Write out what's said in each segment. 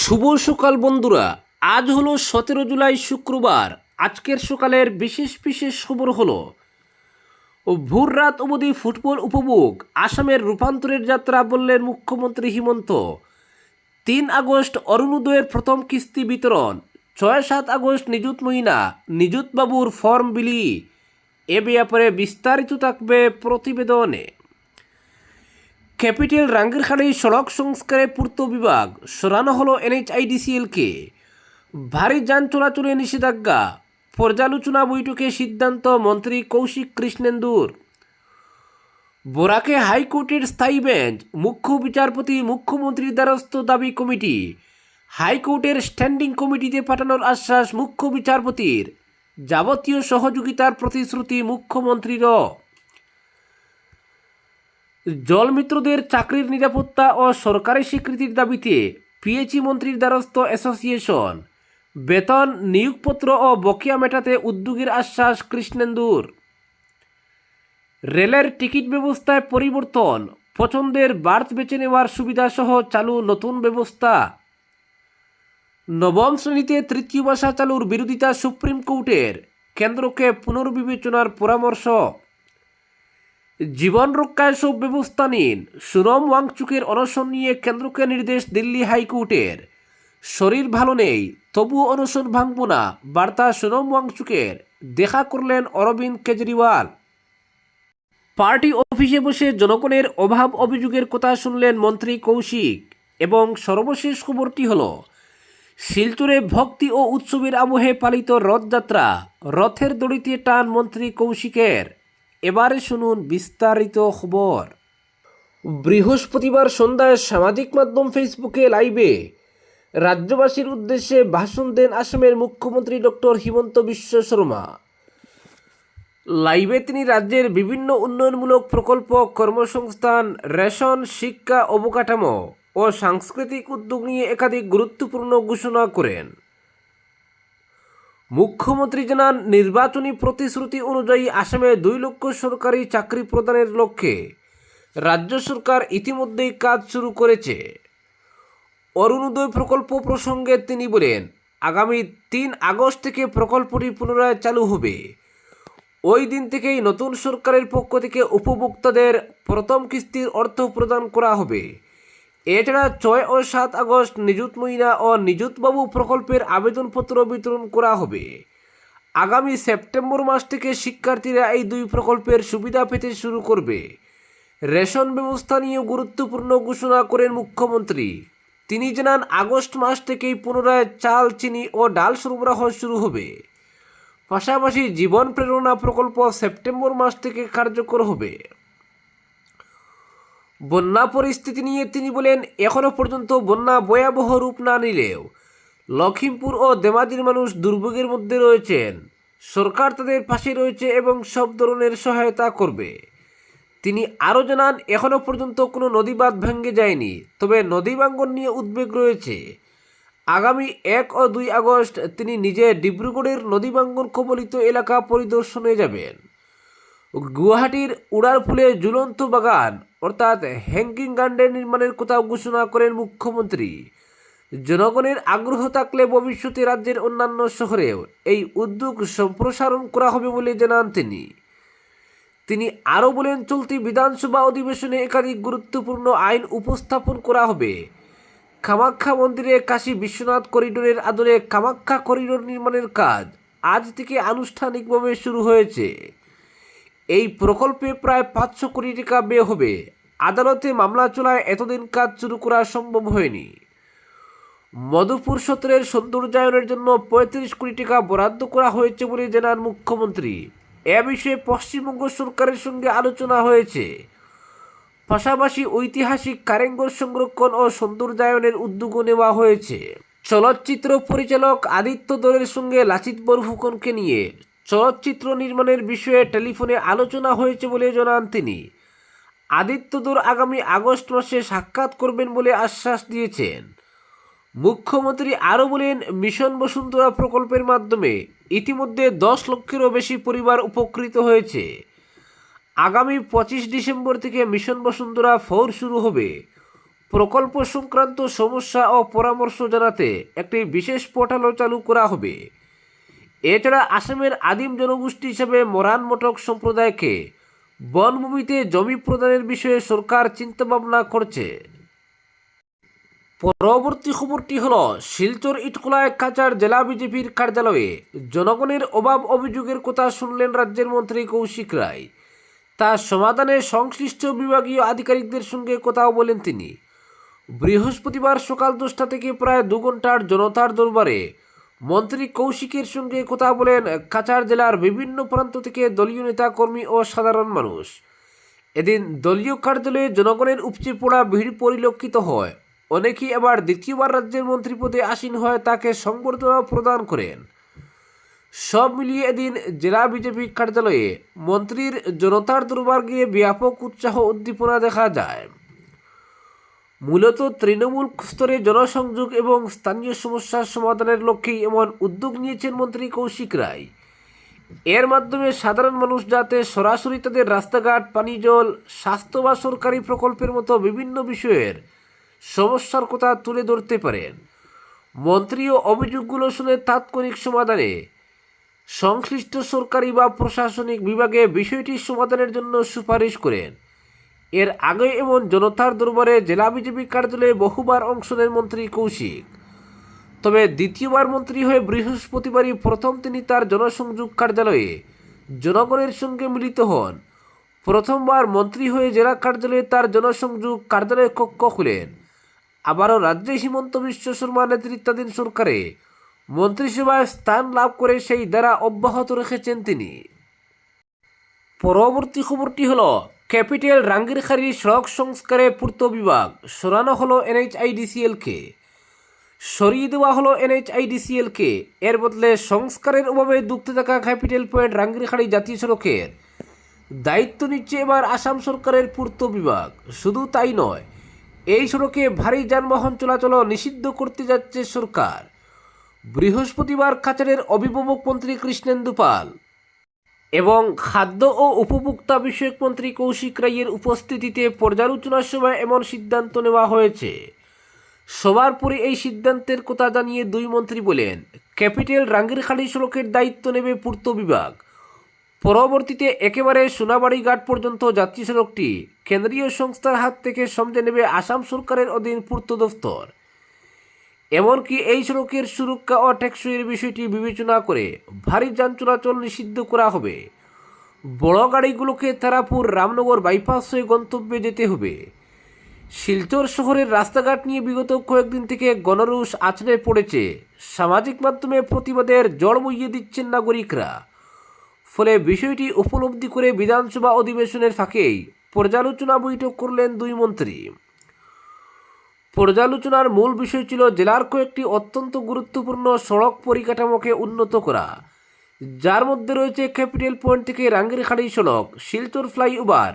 শুভ সকাল বন্ধুরা। আজ হলো 17 জুলাই শুক্রবার। আজকের সকালের বিশেষ বিশেষ খবর হলো ভোর রাত অবধি ফুটবল উপভোগ, আসামের রূপান্তরের যাত্রা বললেন মুখ্যমন্ত্রী হিমন্ত। 3 আগস্ট অরুণোদয়ের প্রথম কিস্তি বিতরণ, 6-7 আগস্ট নিযুত মহিনা নিযুত বাবুর ফর্ম বিলি। এ ব্যাপারে বিস্তারিত থাকবে প্রতিবেদনে। ক্যাপিটাল রাঙ্গিরখাড়ি সড়ক সংস্কারে পূর্ত বিভাগ, সরানো হলো NHIDCL-কে। ভারী যান চলাচলে নিষেধাজ্ঞা, পর্যালোচনা বৈঠকে সিদ্ধান্ত মন্ত্রী কৌশিক কৃষ্ণেন্দুর। বরাকে হাইকোর্টের স্থায়ী বেঞ্চ, মুখ্য বিচারপতি মুখ্যমন্ত্রীর দ্বারস্থ দাবি কমিটি। হাইকোর্টের স্ট্যান্ডিং কমিটিতে পাঠানোর আশ্বাস মুখ্য বিচারপতির, যাবতীয় সহযোগিতার প্রতিশ্রুতি মুখ্যমন্ত্রীরও। জলমিত্রদের চাকরির নিরাপত্তা ও সরকারি স্বীকৃতির দাবিতে পিএইচই মন্ত্রীর দ্বারস্থ অ্যাসোসিয়েশন। বেতন, নিয়োগপত্র ও বকেয়া মেটাতে উদ্যোগের আশ্বাস কৃষ্ণেন্দুর। রেলের টিকিট ব্যবস্থায় পরিবর্তন, পছন্দের বার্থ বেছে নেওয়ার সুবিধাসহ চালু নতুন ব্যবস্থা। নবম শ্রেণীতে তৃতীয় ভাষা চালুর বিরোধিতা সুপ্রিম কোর্টের, কেন্দ্রকে পুনর্বিবেচনার পরামর্শ। জীবন রক্ষায় সব ব্যবস্থা নিন, সুনম ওয়াংচুকের অনশন নিয়ে কেন্দ্রকে নির্দেশ দিল্লি হাইকোর্টের। শরীর ভালো নেই, তবুও অনশন ভাঙব না, বার্তা সুনম ওয়াংচুকের। দেখা করলেন অরবিন্দ কেজরিওয়াল। পার্টি অফিসে বসে জনগণের অভাব অভিযোগের কথা শুনলেন মন্ত্রী কৌশিক। এবং সর্বশেষ খবরটি হল শিলচরে ভক্তি ও উৎসবের আবহে পালিত রথযাত্রা, রথের দড়িতে টান মন্ত্রী কৌশিকের। এবারে শুনুন বিস্তারিত খবর। বৃহস্পতিবার সন্ধ্যায় সামাজিক মাধ্যম ফেসবুকে লাইভে রাজ্যবাসীর উদ্দেশ্যে ভাষণ দেন আসামের মুখ্যমন্ত্রী ডক্টর হিমন্ত বিশ্ব শর্মা। লাইভে তিনি রাজ্যের বিভিন্ন উন্নয়নমূলক প্রকল্প, কর্মসংস্থান, রেশন, শিক্ষা, অবকাঠামো ও সাংস্কৃতিক উদ্যোগ নিয়ে একাধিক গুরুত্বপূর্ণ ঘোষণা করেন। মুখ্যমন্ত্রী জানান, নির্বাচনী প্রতিশ্রুতি অনুযায়ী আসামে 2 লক্ষ সরকারি চাকরি প্রদানের লক্ষ্যে রাজ্য সরকার ইতিমধ্যেই কাজ শুরু করেছে। অরুণোদয় প্রকল্প প্রসঙ্গে তিনি বলেন, আগামী 3 আগস্ট থেকে প্রকল্পটি পুনরায় চালু হবে। ওই দিন থেকেই নতুন সরকারের পক্ষ থেকে উপভোক্তাদের প্রথম কিস্তির অর্থ প্রদান করা হবে। এছাড়া 6 ও 7 আগস্ট নিযুত মহিনা ও নিযুত বাবু প্রকল্পের আবেদনপত্র বিতরণ করা হবে। আগামী সেপ্টেম্বর মাস থেকে শিক্ষার্থীরা এই 2 প্রকল্পের সুবিধা পেতে শুরু করবে। রেশন ব্যবস্থা নিয়েও গুরুত্বপূর্ণ ঘোষণা করেন মুখ্যমন্ত্রী। তিনি জানান, আগস্ট মাস থেকেই পুনরায় চাল, চিনি ও ডাল সরবরাহ শুরু হবে। পাশাপাশি জীবন প্রেরণা প্রকল্প সেপ্টেম্বর মাস থেকে কার্যকর হবে। বন্যা পরিস্থিতি নিয়ে তিনি বলেন, এখনও পর্যন্ত বন্যা ভয়াবহ রূপ না নিলেও লখিমপুর ও ধেমাজির মানুষ দুর্ভোগের মধ্যে রয়েছেন। সরকার তাদের পাশে রয়েছে এবং সব ধরনের সহায়তা করবে। তিনি আরও জানান, এখনও পর্যন্ত কোনো নদী বাঁধ ভেঙে যায়নি, তবে নদী ভাঙ্গন নিয়ে উদ্বেগ রয়েছে। আগামী 1 ও 2 আগস্ট তিনি নিজে ডিব্রুগড়ের নদী ভাঙ্গন কবলিত এলাকা পরিদর্শনে যাবেন। গুয়াহাটির উড়ারপুলে ঝুলন্ত বাগান অর্থাৎ হ্যাঙ্গিং গার্ডেন নির্মাণের কথা ঘোষণা করেন মুখ্যমন্ত্রী। জনগণের আগ্রহ থাকলে ভবিষ্যতে রাজ্যের অন্যান্য শহরেও এই উদ্যোগ সম্প্রসারণ করা হবে বলে জানান তিনি আরও বলেন, চলতি বিধানসভা অধিবেশনে একাধিক গুরুত্বপূর্ণ আইন উপস্থাপন করা হবে। কামাখ্যা মন্দিরে কাশী বিশ্বনাথ করিডোরের আদলে কামাখ্যা করিডোর নির্মাণের কাজ আজ থেকে আনুষ্ঠানিকভাবে শুরু হয়েছে। এই প্রকল্পে প্রায় 500 কোটি টাকা ব্যয় হবে। আদালতে মামলা চলায় এতদিন কাজ শুরু করা সম্ভব হয়নি। মধুপুর সত্রের সৌন্দর্যায়নের জন্য 35 কোটি টাকা বরাদ্দ করা হয়েছে বলে জানান মুখ্যমন্ত্রী। এ বিষয়ে পশ্চিমবঙ্গ সরকারের সঙ্গে আলোচনা হয়েছে। পাশাপাশি ঐতিহাসিক কারেঙ্গর সংরক্ষণ ও সৌন্দর্যায়নের উদ্যোগও নেওয়া হয়েছে। চলচ্চিত্র পরিচালক আদিত্য দরের সঙ্গে লাচিত বরফুকনকে নিয়ে চলচ্চিত্র নির্মাণের বিষয়ে টেলিফোনে আলোচনা হয়েছে বলে জানান তিনি। আদিত্য দর আগামী আগস্ট মাসে সাক্ষাৎ করবেন বলে আশ্বাস দিয়েছেন। মুখ্যমন্ত্রী আরও বলেন, মিশন বসুন্ধরা প্রকল্পের মাধ্যমে ইতিমধ্যে 10 লক্ষেরও বেশি পরিবার উপকৃত হয়েছে। আগামী 25 ডিসেম্বর থেকে মিশন বসুন্ধরা 4 শুরু হবে। প্রকল্প সংক্রান্ত সমস্যা ও পরামর্শ জানাতে একটি বিশেষ পোর্টালও চালু করা হবে। এছাড়া আসামের আদিম জনগোষ্ঠী হিসেবে মরান মটক সম্প্রদায়কে বনভূমিতে জমি প্রদানের বিষয়ে সরকার চিন্তাভাবনা করছে। পরবর্তী খবরটি হল, শিলচর ইটখোলায় কাছাড় জেলা বিজেপির কার্যালয়ে জনগণের অভাব অভিযোগের কথা শুনলেন রাজ্যের মন্ত্রী কৌশিক রায়। তার সমাধানে সংশ্লিষ্ট বিভাগীয় আধিকারিকদের সঙ্গে কথাও বলেন তিনি। বৃহস্পতিবার সকাল 10টা থেকে প্রায় 2 ঘন্টার জনতার দরবারে মন্ত্রী কৌশিকের সঙ্গে কথা বলেন কাছাড় জেলার বিভিন্ন প্রান্ত থেকে দলীয় নেতা কর্মী ও সাধারণ মানুষ। এদিন দলীয় কার্যালয়ে জনগণের উপচে পড়া ভিড় পরিলক্ষিত হয়। অনেকেই আবার দ্বিতীয়বার রাজ্যের মন্ত্রী পদে আসীন হয়ে তাকে সংবর্ধনা প্রদান করেন। সব মিলিয়ে এদিন জেলা বিজেপি কার্যালয়ে মন্ত্রীর জনতার দরবার গিয়ে ব্যাপক উৎসাহ উদ্দীপনা দেখা যায়। মূলত তৃণমূল স্তরে জনসংযোগ এবং স্থানীয় সমস্যার সমাধানের লক্ষ্যেই এমন উদ্যোগ নিয়েছেন মন্ত্রী কৌশিক রায়। এর মাধ্যমে সাধারণ মানুষ যাতে সরাসরি তাদের রাস্তাঘাট, পানীয় জল, স্বাস্থ্য বা সরকারি প্রকল্পের মতো বিভিন্ন বিষয়ের সমস্যার কথা তুলে ধরতে পারেন। মন্ত্রীও অভিযোগগুলো শুনে তাৎক্ষণিক সমাধানে সংশ্লিষ্ট সরকারি বা প্রশাসনিক বিভাগে বিষয়টি সমাধানের জন্য সুপারিশ করেন। এর আগে এমন জনতার দরবারে জেলা বিজেপি কার্যালয়ে বহুবার অংশ নেন মন্ত্রী কৌশিক। তবে দ্বিতীয়বার মন্ত্রী হয়ে বৃহস্পতিবারই প্রথম তিনি তার জনসংযোগ কার্যালয়ে জনগণের সঙ্গে মিলিত হন। প্রথমবার মন্ত্রী হয়ে জেলা কার্যালয়ে তার জনসংযোগ কার্যালয়ে কক্ষ খুলেন। আবারও রাজ্যে হিমন্ত বিশ্ব শর্মা নেতৃত্বাধীন সরকারে মন্ত্রিসভায় স্থান লাভ করে সেই ধারা অব্যাহত রেখেছেন তিনি। পরবর্তী খবরটি হল, ক্যাপিটাল রাঙ্গিরখাড়ি সড়ক সংস্কারে পূর্ত বিভাগ সরানো হলো NHIDCL-কে। সরিয়ে দেওয়া হলো NHIDCL-কে। এর বদলে সংস্কারের অভাবে দুঃখতে থাকা ক্যাপিটাল পয়েন্ট রাঙ্গিরখাড়ি জাতীয় সড়কের দায়িত্ব নিচ্ছে এবার আসাম সরকারের পূর্ত বিভাগ। শুধু তাই নয়, এই সড়কে ভারী যানবাহন চলাচল নিষিদ্ধ করতে যাচ্ছে সরকার। বৃহস্পতিবার কাছাড়ের অভিভাবক মন্ত্রী কৃষ্ণেন্দু পাল এবং খাদ্য ও উপভোক্তা বিষয়ক মন্ত্রী কৌশিক রায়ের উপস্থিতিতে পর্যালোচনা সভায় এমন সিদ্ধান্ত নেওয়া হয়েছে। সবার পরে এই সিদ্ধান্তের কথা জানিয়ে দুই মন্ত্রী বলেন, ক্যাপিটাল রাঙ্গিরখাড়ি সড়কের দায়িত্ব নেবে পূর্ত বিভাগ। পরবর্তীতে একেবারে সোনাবাড়ি ঘাট পর্যন্ত জাতীয় সড়কটি কেন্দ্রীয় সংস্থার হাত থেকে সমঝে নেবে আসাম সরকারের অধীন পূর্ত দফতর। এমনকি এই সড়কের সুরক্ষা ও টেকসইয়ের বিষয়টি বিবেচনা করে ভারী যান চলাচল নিষিদ্ধ করা হবে। বড় গাড়িগুলোকে তারাপুর রামনগর বাইপাস হয়ে গন্তব্যে যেতে হবে। শিলচর শহরের রাস্তাঘাট নিয়ে বিগত কয়েকদিন থেকে গণরোষ আছড়ে পড়েছে। সামাজিক মাধ্যমে প্রতিবাদের জড় বইয়ে দিচ্ছেন নাগরিকরা। ফলে বিষয়টি উপলব্ধি করে বিধানসভা অধিবেশনের ফাঁকেই পর্যালোচনা বৈঠক করলেন দুই মন্ত্রী। পর্যালোচনার মূল বিষয় ছিল জেলার কয়েকটি অত্যন্ত গুরুত্বপূর্ণ সড়ক পরিকাঠামোকে উন্নত করা, যার মধ্যে রয়েছে ক্যাপিটাল পয়েন্ট থেকে রাঙ্গিরখাড়ি সড়ক, শিলচর ফ্লাইওভার,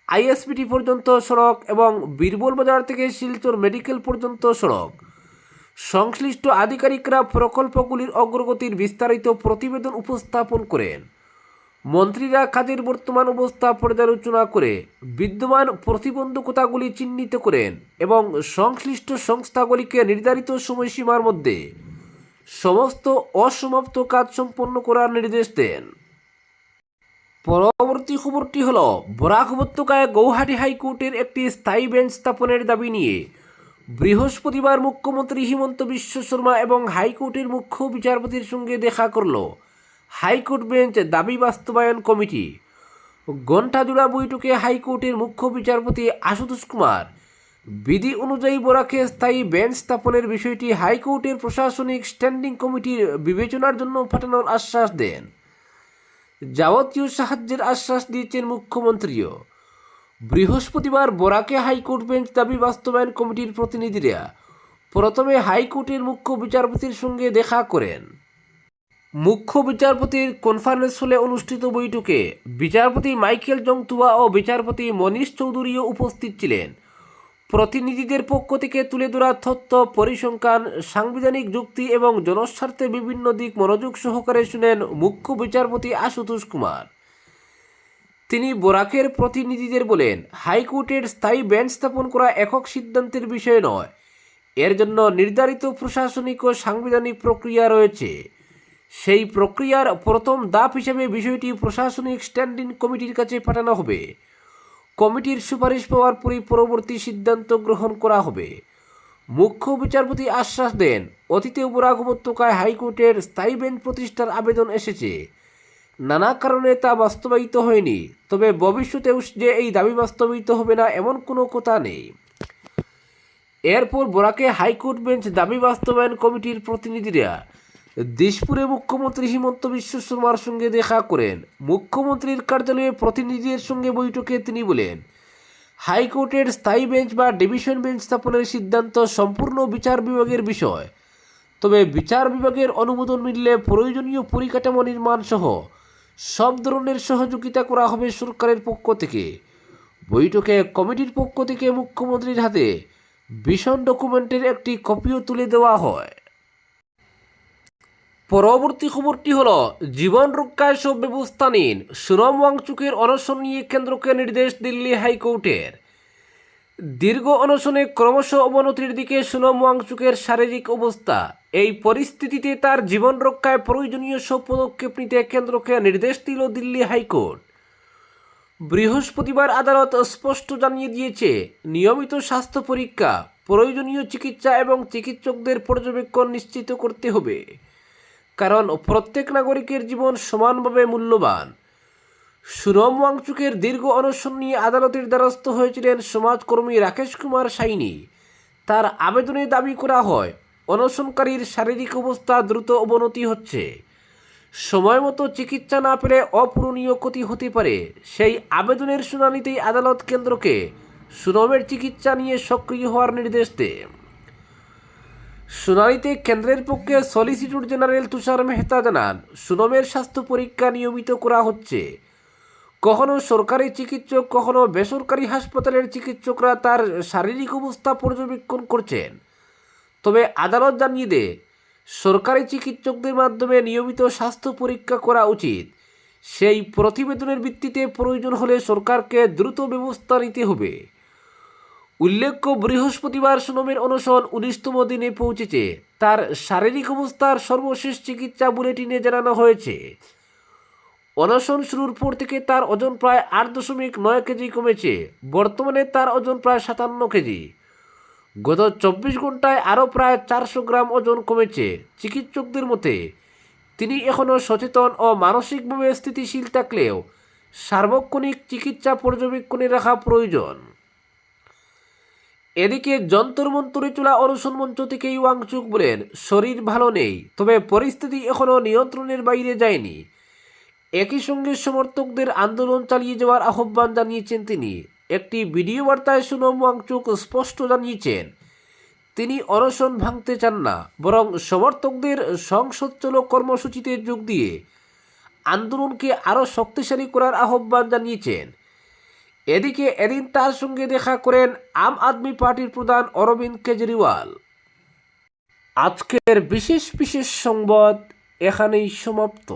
ISBT পর্যন্ত সড়ক এবং বীরবল বাজার থেকে শিলচর মেডিকেল পর্যন্ত সড়ক। সংশ্লিষ্ট আধিকারিকরা প্রকল্পগুলির অগ্রগতির বিস্তারিত প্রতিবেদন উপস্থাপন করেন। মন্ত্রীরা কাজের বর্তমান অবস্থা পর্যালোচনা করে বিদ্যমান প্রতিবন্ধকতাগুলি চিহ্নিত করেন এবং সংশ্লিষ্ট সংস্থাগুলিকে নির্ধারিত সময়সীমার মধ্যে সমস্ত অসমাপ্ত কাজ সম্পন্ন করার নির্দেশ দেন। পরবর্তী খবরটি হল, বরাক উপত্যকায় গৌহাটি হাইকোর্টের একটি স্থায়ী বেঞ্চ স্থাপনের দাবি নিয়ে বৃহস্পতিবার মুখ্যমন্ত্রী হিমন্ত বিশ্ব শর্মা এবং হাইকোর্টের মুখ্য বিচারপতির সঙ্গে দেখা করল হাইকোর্ট বেঞ্চ দাবি বাস্তবায়ন কমিটি। ঘণ্টাজোড়া বৈঠকে হাইকোর্টের মুখ্য বিচারপতি আশুতোষ কুমার বিধি অনুযায়ী বরাকে স্থায়ী বেঞ্চ স্থাপনের বিষয়টি হাইকোর্টের প্রশাসনিক স্ট্যান্ডিং কমিটির বিবেচনার জন্য পাঠানোর আশ্বাস দেন। যাবতীয় সাহায্যের আশ্বাস দিয়েছেন মুখ্যমন্ত্রীও। বৃহস্পতিবার বরাকে হাইকোর্ট বেঞ্চ দাবি বাস্তবায়ন কমিটির প্রতিনিধিরা প্রথমে হাইকোর্টের মুখ্য বিচারপতির সঙ্গে দেখা করেন। মুখ্য বিচারপতির কনফারেন্স হলে অনুষ্ঠিত বৈঠকে বিচারপতি মাইকেল জংতুয়া ও বিচারপতি মনীষ চৌধুরীও উপস্থিত ছিলেন। প্রতিনিধিদের পক্ষ থেকে তুলে ধরা তথ্য, পরিসংখ্যান, সাংবিধানিক যুক্তি এবং জনস্বার্থে বিভিন্ন দিক মনোযোগ সহকারে শুনেন মুখ্য বিচারপতি আশুতোষ কুমার। তিনি বরাকের প্রতিনিধিদের বলেন, হাইকোর্টের স্থায়ী বেঞ্চ স্থাপন করা একক সিদ্ধান্তের বিষয় নয়, এর জন্য নির্ধারিত প্রশাসনিক ও সাংবিধানিক প্রক্রিয়া রয়েছে। সেই প্রক্রিয়ার প্রথম ধাপ হিসেবে বিষয়টি প্রশাসনিক স্ট্যান্ডিং কমিটির কাছে পাঠানো হবে। কমিটির সুপারিশ পাওয়ার পরই পরবর্তী সিদ্ধান্ত গ্রহণ করা হবে। মুখ্য বিচারপতি আশ্বাস দেন, অতীতে বরাক উপত্যকায় হাইকোর্টের স্থায়ী বেঞ্চ প্রতিষ্ঠার আবেদন এসেছে, নানা কারণে তা বাস্তবায়িত হয়নি। তবে ভবিষ্যতেও যে এই দাবি বাস্তবায়িত হবে না এমন কোনো কথা নেই। এরপর বরাকে হাইকোর্ট বেঞ্চ দাবি বাস্তবায়ন কমিটির প্রতিনিধিরা দিশপুরে মুখ্যমন্ত্রী হিমন্ত বিশ্ব শর্মার সঙ্গে দেখা করেন। মুখ্যমন্ত্রীর কার্যালয়ে প্রতিনিধিদের সঙ্গে বৈঠকে তিনি বলেন, হাইকোর্টের স্থায়ী বেঞ্চ বা ডিভিশন বেঞ্চ স্থাপনের সিদ্ধান্ত সম্পূর্ণ বিচার বিভাগের বিষয়। তবে বিচার বিভাগের অনুমোদন মিললে প্রয়োজনীয় পরিকাঠামো নির্মাণ সহ সব ধরনের সহযোগিতা করা হবে সরকারের পক্ষ থেকে। বৈঠকে কমিটির পক্ষ থেকে মুখ্যমন্ত্রীর হাতে ভিশন ডকুমেন্টের একটি কপিও তুলে দেওয়া হয়। পরবর্তী খবরটি হলো, জীবন রক্ষায় সব ব্যবস্থা নিন, সুনম ওয়াংচুকের অনশন নিয়ে কেন্দ্রকে নির্দেশ দিল্লি হাইকোর্টের। দীর্ঘ অনশনে ক্রমশ অবনতির দিকে সুনম ওয়াংচুকের শারীরিক অবস্থা। এই পরিস্থিতিতে তার জীবন রক্ষায় প্রয়োজনীয় সব পদক্ষেপ নিতে কেন্দ্রকে নির্দেশ দিল দিল্লি হাইকোর্ট। বৃহস্পতিবার আদালত স্পষ্ট জানিয়ে দিয়েছে, নিয়মিত স্বাস্থ্য পরীক্ষা, প্রয়োজনীয় চিকিৎসা এবং চিকিৎসকদের পর্যবেক্ষণ নিশ্চিত করতে হবে, কারণ প্রত্যেক নাগরিকের জীবন সমানভাবে মূল্যবান। সুনম ওয়াংচুকের দীর্ঘ অনশন নিয়ে আদালতের দ্বারস্থ হয়েছিলেন সমাজকর্মী রাকেশ কুমার সাইনি। তার আবেদনে দাবি করা হয়, অনশনকারীর শারীরিক অবস্থা দ্রুত অবনতি হচ্ছে, সময় মতো চিকিৎসা না পেলে অপূরণীয় ক্ষতি হতে পারে। সেই আবেদনের শুনানিতেই আদালত কেন্দ্রকে সুনমের চিকিৎসা নিয়ে সক্রিয় হওয়ার নির্দেশ দেয়। শুনানিতে কেন্দ্রের পক্ষে সলিসিটর জেনারেল তুষার মেহতা জানান, সুনমের স্বাস্থ্য পরীক্ষা নিয়মিত করা হচ্ছে। কখনো সরকারি চিকিৎসক, কখনো বেসরকারি হাসপাতালের চিকিৎসকরা তার শারীরিক অবস্থা পর্যবেক্ষণ করছেন। তবে আদালত জানিয়ে দেয়, সরকারি চিকিৎসকদের মাধ্যমে নিয়মিত স্বাস্থ্য পরীক্ষা করা উচিত। সেই প্রতিবেদনের ভিত্তিতে প্রয়োজন হলে সরকারকে দ্রুত ব্যবস্থা নিতে হবে। উল্লেখ্য, বৃহস্পতিবার সুনমের অনশন 19তম দিনে পৌঁছেছে। তার শারীরিক অবস্থার সর্বশেষ চিকিৎসা বুলেটিনে জানানো হয়েছে, অনশন শুরুর পর থেকে তার ওজন প্রায় 8.9 কেজি কমেছে। বর্তমানে তার ওজন প্রায় 57 কেজি। গত 24 ঘন্টায় আরও প্রায় 400 গ্রাম ওজন কমেছে। চিকিৎসকদের মতে তিনি এখনও সচেতন ও মানসিকভাবে স্থিতিশীল থাকলেও সার্বক্ষণিক চিকিৎসা পর্যবেক্ষণে রাখা প্রয়োজন। এদিকে যন্তর মন্তরে চলা অনশন মঞ্চ থেকেই ওয়াংচুক বলেন, শরীর ভালো নেই, তবে পরিস্থিতি এখনও নিয়ন্ত্রণের বাইরে যায়নি। একই সঙ্গে সমর্থকদের আন্দোলন চালিয়ে যাওয়ার আহ্বান জানিয়েছেন তিনি। একটি ভিডিও বার্তায় সুনম ওয়াংচুক স্পষ্ট জানিয়েছেন, তিনি অনশন ভাঙতে চান না, বরং সমর্থকদের সংসদচল কর্মসূচিতে যোগ দিয়ে আন্দোলনকে আরও শক্তিশালী করার আহ্বান জানিয়েছেন। এদিকে এদিন তার সঙ্গে দেখা করেন আম আদমি পার্টির প্রধান অরবিন্দ কেজরিওয়াল। আজকের বিশেষ সংবাদ এখানেই সমাপ্ত।